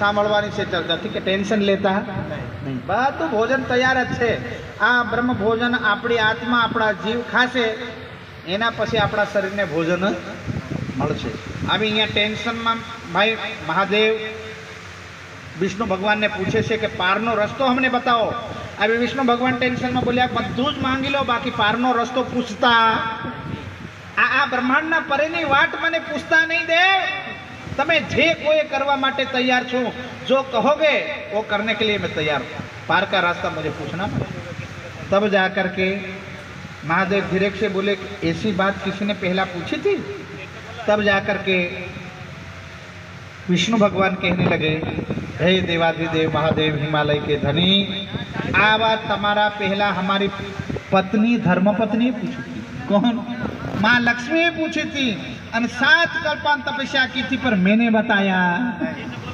સાંભળવાની છે ચર્ચા, ઠીક है, ટેન્શન લેતા નહીં, બધું ભોજન તૈયાર જ છે। આ બ્રહ્મ ભોજન આપણી આત્મા આપણા જીવ ખાશે, એના પછી આપણા શરીરને ભોજન મળશે। હવે અહીંયા ટેન્શનમાં ભાઈ મહાદેવ વિષ્ણુ ભગવાનને પૂછે છે કે પારનો રસ્તો અમને બતાવો। હવે વિષ્ણુ ભગવાન ટેન્શનમાં બોલ્યા બધું જ માંગી લો, બાકી પારનો રસ્તો પૂછતા આ બ્રહ્માંડના પરેની વાટ મને પૂછતા નહીં દેવ। તમે જે કોઈ કરવા માટે तैयार છો, जो कहोगे वो करने के लिए मैं तैयार हूँ, पार का रास्ता मुझे पूछना पड़ेगा। तब जाकर के महादेव धीरे से बोले ऐसी बात किसी ने पहला पूछी थी? तब जाकर के विष्णु भगवान कहने लगे, हे देवाधिदेव महादेव हिमालय के धनी, आ बात तमारा पहला हमारी पत्नी धर्मपत्नी पूछी थी। कौन? माँ लक्ष्मी पूछी थी, और 7 कल्पान तपस्या की थी, पर मैंने बताया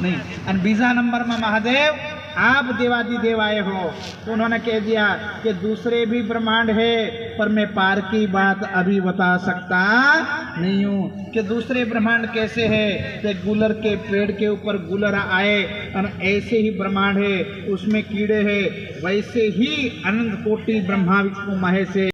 नहीं। और बीजा नंबर में महादेव आप देवाधिदेव आए हो, तो उन्होंने कह दिया कि दूसरे भी ब्रह्मांड है, पर मैं पार की बात अभी बता सकता नहीं हूँ। कि दूसरे ब्रह्मांड कैसे है? कि गुलर के पेड़ के ऊपर गुलर आए, और ऐसे ही ब्रह्मांड है, उसमें कीड़े हैं, वैसे ही अनंत कोटि ब्रह्मा विष्णु महेश है।